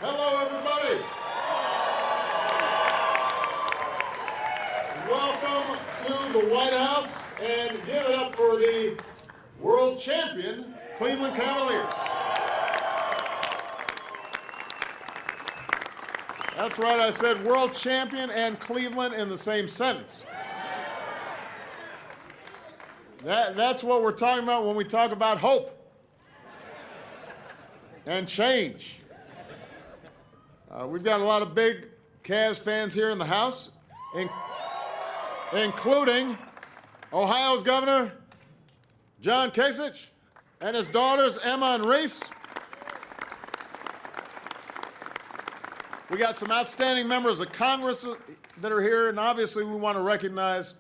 Hello, everybody. Welcome to the White House, and give it up for the world champion Cleveland Cavaliers. That's right, I said world champion and Cleveland in the same sentence. That's what we're talking about when we talk about hope and change. We've got a lot of big Cavs fans here in the house, including Ohio's Governor John Kasich and his daughters Emma and Reese. We got some outstanding members of Congress that are here, and obviously we want to recognize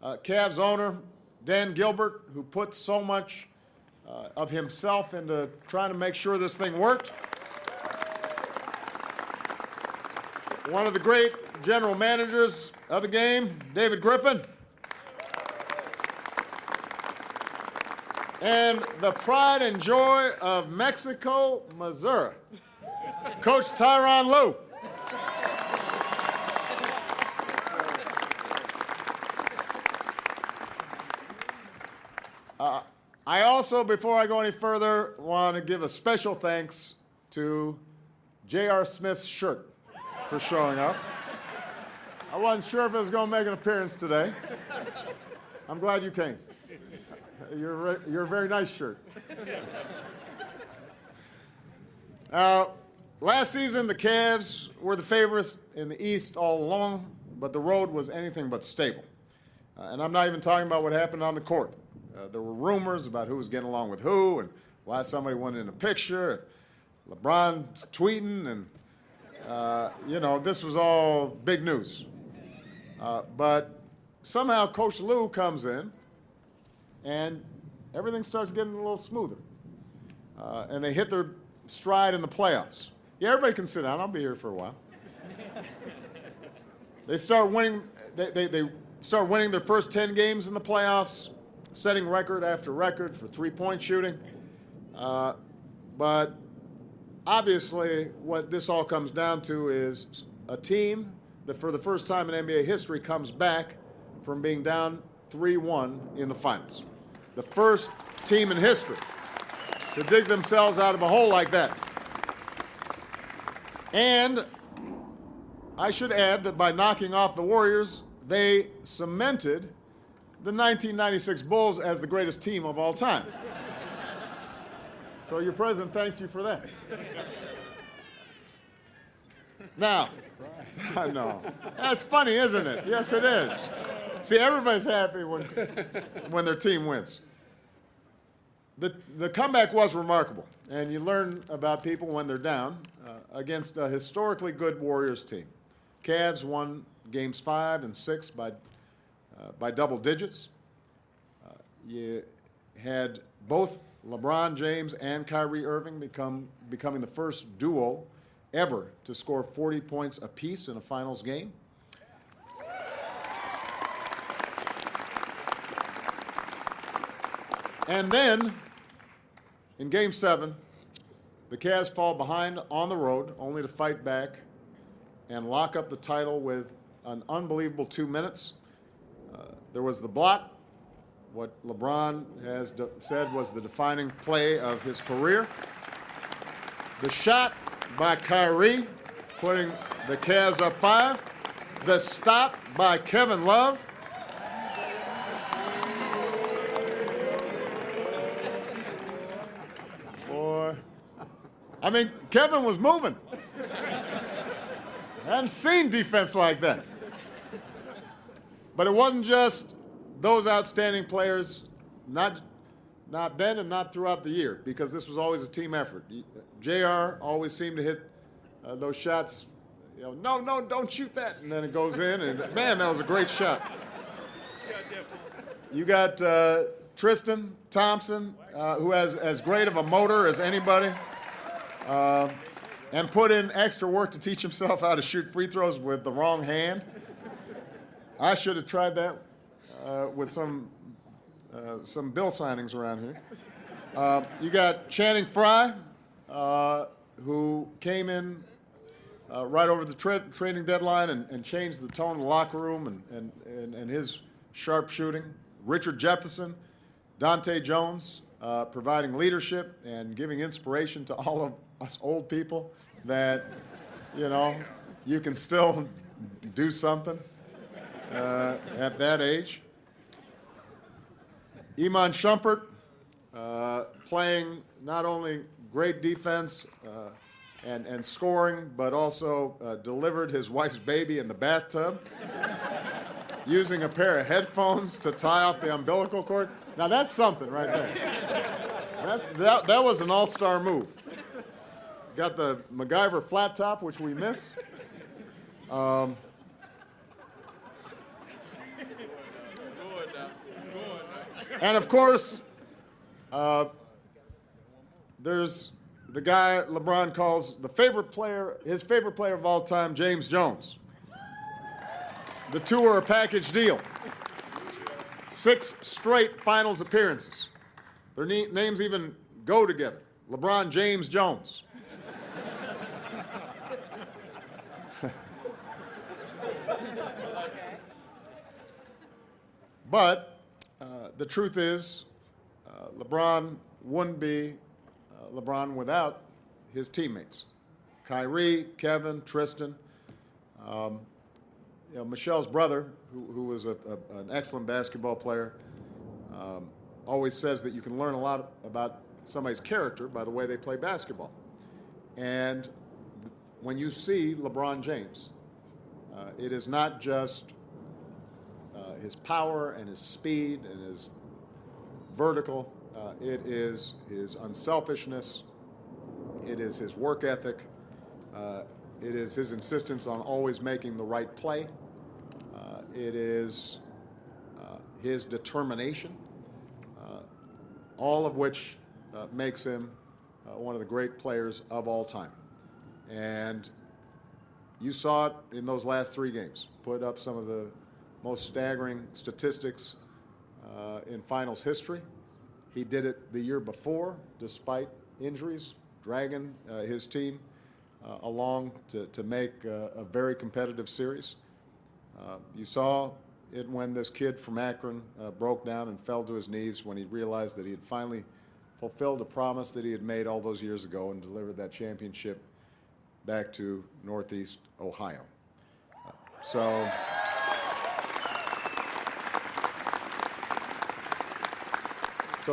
Cavs owner Dan Gilbert, who put so much of himself into trying to make sure this thing worked. One of the great general managers of the game, David Griffin. And the pride and joy of Mexico, Missouri, Coach Tyronn Lue. I also, before I go any further, want to give a special thanks to J.R. Smith's shirt for showing up. I wasn't sure if it was going to make an appearance today. I'm glad you came. You're a very nice shirt. Last season, the Cavs were the favorites in the East all along, but the road was anything but stable. And I'm not even talking about what happened on the court. There were rumors about who was getting along with who, and why somebody wanted in a picture. And LeBron's tweeting, and this was all big news. But somehow Coach Lue comes in, and everything starts getting a little smoother. And they hit their stride in the playoffs. Yeah, everybody can sit down. I'll be here for a while. They start winning. They start winning their first 10 games in the playoffs, setting record after record for three-point shooting. But obviously, what this all comes down to is a team that for the first time in NBA history comes back from being down 3-1 in the finals. The first team in history to dig themselves out of a hole like that. And I should add that by knocking off the Warriors, they cemented the 1996 Bulls as the greatest team of all time. So your president thanks you for that. Now, I know. That's funny, isn't it? Yes, it is. See, everybody's happy when their team wins. The comeback was remarkable, and you learn about people when they're down against a historically good Warriors team. Cavs won games 5 and 6 by double digits. You had both LeBron James and Kyrie Irving becoming the first duo ever to score 40 points apiece in a finals game. And then, in Game 7, the Cavs fall behind on the road, only to fight back and lock up the title with an unbelievable 2 minutes. There was the block, what LeBron has said was the defining play of his career. The shot by Kyrie, putting the Cavs up 5. The stop by Kevin Love. Boy, I mean, Kevin was moving. I hadn't seen defense like that. But it wasn't just those outstanding players, not then and not throughout the year, because this was always a team effort. JR always seemed to hit those shots, no, don't shoot that, and then it goes in, and man, that was a great shot. You got Tristan Thompson, who has as great of a motor as anybody, and put in extra work to teach himself how to shoot free throws with the wrong hand. I should have tried that with some bill signings around here. You got Channing Frye, who came in right over the trading deadline and changed the tone of the locker room and his sharp shooting. Richard Jefferson, Dante Jones, providing leadership and giving inspiration to all of us old people that, you can still do something at that age. Iman Shumpert, playing not only great defense and scoring, but also delivered his wife's baby in the bathtub, using a pair of headphones to tie off the umbilical cord. Now that's something right there. That was an all-star move. Got the MacGyver flat top, which we miss. And of course, there's the guy LeBron calls his favorite player of all time, James Jones. The two are a package deal. 6 straight finals appearances. Their names even go together. LeBron James Jones. But the truth is, LeBron wouldn't be LeBron without his teammates. Kyrie, Kevin, Tristan. Michelle's brother, who was an excellent basketball player, always says that you can learn a lot about somebody's character by the way they play basketball. And when you see LeBron James, it is not just his power and his speed and his vertical. It is his unselfishness. It is his work ethic. It is his insistence on always making the right play. It is his determination, all of which makes him one of the great players of all time. And you saw it in those last 3 games. Put up some of the most staggering statistics in finals history. He did it the year before, despite injuries, dragging his team along to make a very competitive series. You saw it when this kid from Akron broke down and fell to his knees when he realized that he had finally fulfilled a promise that he had made all those years ago and delivered that championship back to Northeast Ohio. So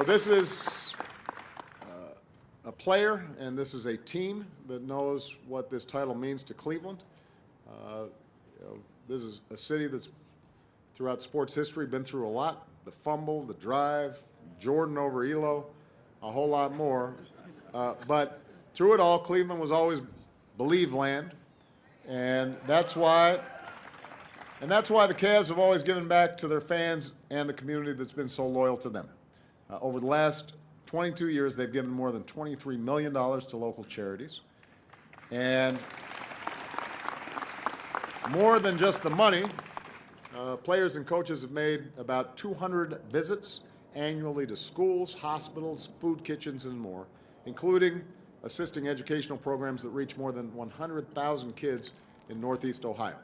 this is a player, and this is a team that knows what this title means to Cleveland. This is a city that's, throughout sports history, been through a lot. The fumble, the drive, Jordan over Elo, a whole lot more. But through it all, Cleveland was always believe land, and that's why the Cavs have always given back to their fans and the community that's been so loyal to them. Over the last 22 years, they've given more than $23 million to local charities. And more than just the money, players and coaches have made about 200 visits annually to schools, hospitals, food kitchens, and more, including assisting educational programs that reach more than 100,000 kids in Northeast Ohio.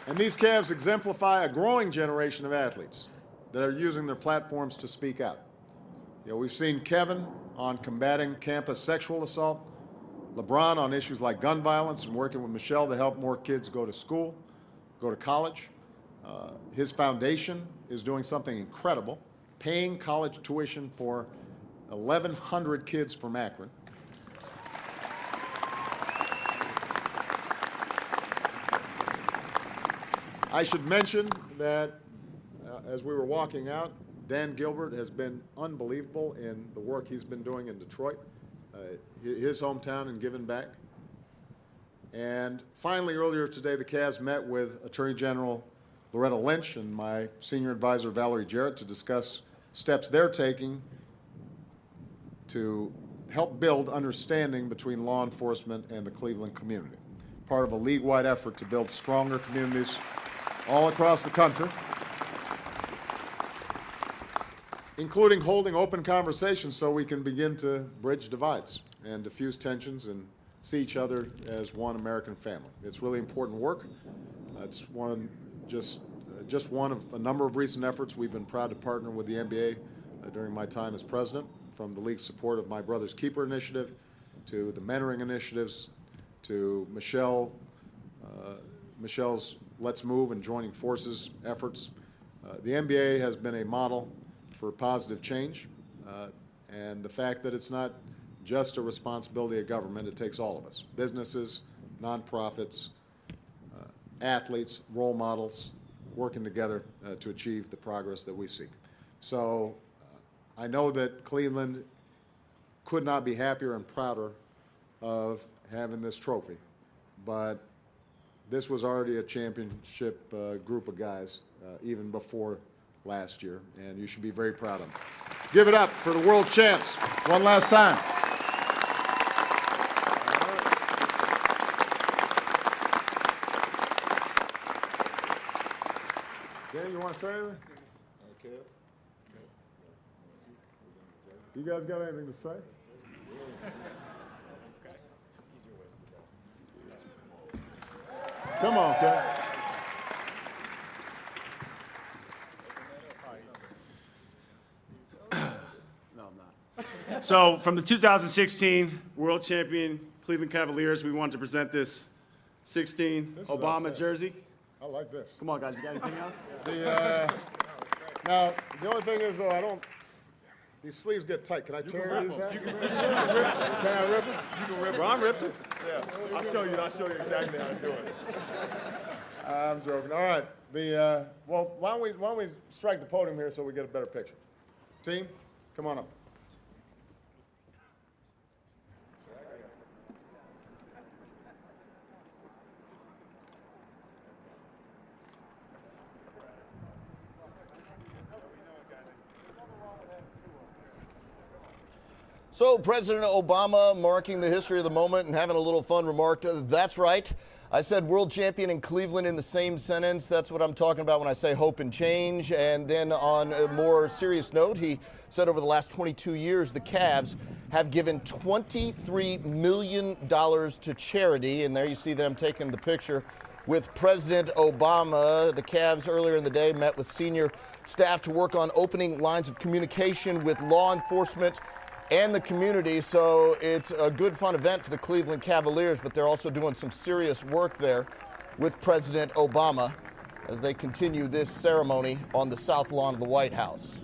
And these Cavs exemplify a growing generation of athletes that are using their platforms to speak out. We've seen Kevin on combating campus sexual assault, LeBron on issues like gun violence and working with Michelle to help more kids go to school, go to college. His foundation is doing something incredible, paying college tuition for 1,100 kids from Akron. I should mention that as we were walking out, Dan Gilbert has been unbelievable in the work he's been doing in Detroit, his hometown, and giving back. And finally, earlier today, the Cavs met with Attorney General Loretta Lynch and my senior advisor, Valerie Jarrett, to discuss steps they're taking to help build understanding between law enforcement and the Cleveland community, part of a league-wide effort to build stronger communities all across the country. including holding open conversations so we can begin to bridge divides and diffuse tensions and see each other as one American family. It's really important work. It's just one of a number of recent efforts. We've been proud to partner with the NBA during my time as president, from the league's support of My Brother's Keeper initiative to the mentoring initiatives to Michelle's Let's Move and Joining Forces efforts. The NBA has been a model for positive change, and the fact that it's not just a responsibility of government, it takes all of us, businesses, nonprofits, athletes, role models, working together to achieve the progress that we seek. So I know that Cleveland could not be happier and prouder of having this trophy, but this was already a championship group of guys even before last year, and you should be very proud of them. Give it up for the world champs one last time. Dan, you want to say anything? Okay. You guys got anything to say? Come on, Kev. No, I'm not. So, from the 2016 World Champion Cleveland Cavaliers, we wanted to present this 16 Obama jersey. I like this. Come on, guys. You got anything else? Now, the only thing is, though, these sleeves get tight. Can I tear these out? Can I rip them? You can rip. Ron rips it. Yeah, I'll show you exactly how to do it. I'm joking. All right. Well, why don't we strike the podium here so we get a better picture? Team, come on up. So President Obama marking the history of the moment and having a little fun remarked, that's right. I said world champion in Cleveland in the same sentence. That's what I'm talking about when I say hope and change. And then on a more serious note, he said over the last 22 years, the Cavs have given $23 million to charity. And there you see them taking the picture with President Obama. The Cavs earlier in the day met with senior staff to work on opening lines of communication with law enforcement and the community. So it's a good, fun event for the Cleveland Cavaliers, but they're also doing some serious work there with President Obama as they continue this ceremony on the south lawn of the White House.